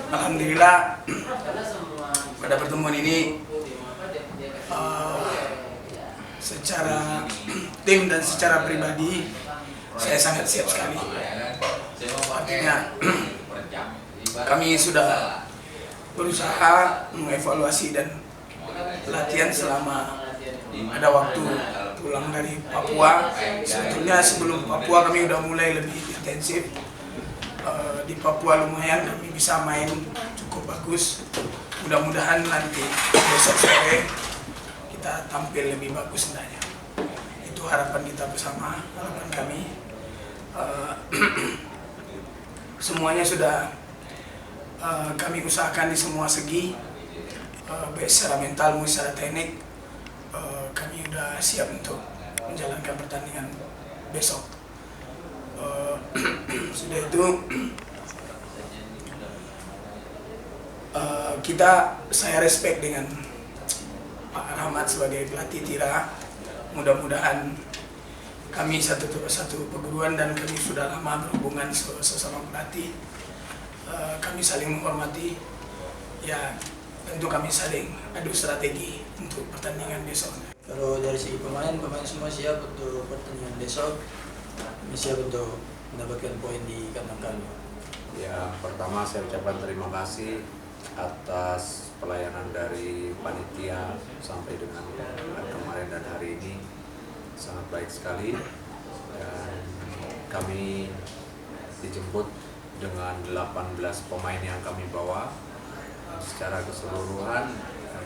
Alhamdulillah pada pertemuan ini secara tim dan secara pribadi saya sangat siap sekali. Artinya kami sudah berusaha mengevaluasi dan latihan selama ada waktu pulang dari Papua. Sebetulnya sebelum Papua kami udah mulai lebih intensif. Di Papua lumayan kami bisa main cukup bagus. Mudah-mudahan nanti besok sore kita tampil lebih bagus sebenarnya. Itu harapan kita bersama, harapan kami. Semuanya sudah kami usahakan di semua segi, baik secara mental maupun secara teknik. Kami sudah siap untuk menjalankan pertandingan besok. Sudah itu saya respect dengan Pak Rahmat sebagai pelatih Tira. Mudah-mudahan kami satu perguruan dan kami sudah lama berhubungan sesama pelatih. Kami saling menghormati. Ya, tentu kami saling adu strategi untuk pertandingan besok. Kalau dari segi pemain semua siap untuk pertandingan besok. Kami siap untuk mendapatkan poin di kandang kami. Ya, pertama saya ucapkan terima kasih atas pelayanan dari panitia sampai dengan kemarin dan hari ini sangat baik sekali, dan kami dijemput dengan 18 pemain yang kami bawa. Secara keseluruhan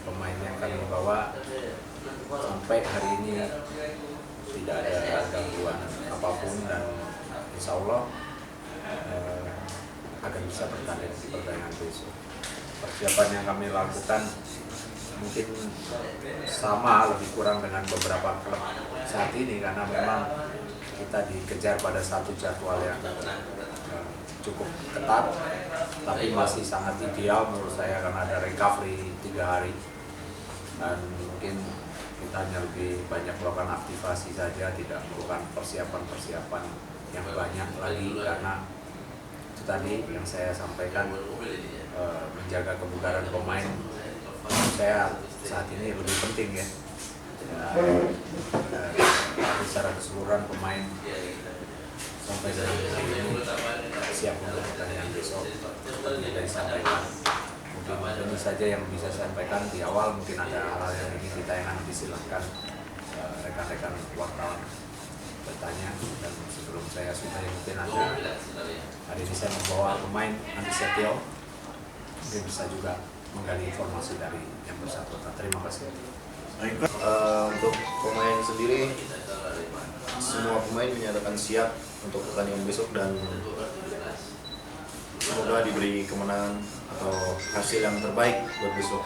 pemain yang kami bawa sampai hari ini tidak ada gangguan apapun, dan insya Allah akan bisa bertanding di pertandingan besok. Persiapan yang kami lakukan mungkin sama lebih kurang dengan beberapa klub saat ini, karena memang kita dikejar pada satu jadwal yang cukup ketat, tapi masih sangat ideal menurut saya karena ada recovery 3 hari, dan mungkin kita hanya lebih banyak melakukan aktivasi saja, tidak melakukan persiapan yang banyak lagi, karena itu tadi yang saya sampaikan, menjaga kebugaran pemain saya saat ini lebih penting ya. Secara keseluruhan pemain sampai saat ini siap untuk pertandingan besok. Seperti yang disampaikan, mungkin ini saja yang bisa saya sampaikan di awal. Mungkin ada hal-hal yang ingin ditayangkan, disilahkan rekan-rekan wartawan bertanya. Dan sebelum saya sudahi, mungkin ada hari ini saya membawa pemain Andi Setio, mungkin bisa juga menggali informasi dari yang bersangkutan. Terima kasih. Untuk pemain sendiri, semua pemain menyatakan siap untuk pertandingan besok, dan semoga diberi kemenangan atau hasil yang terbaik buat besok.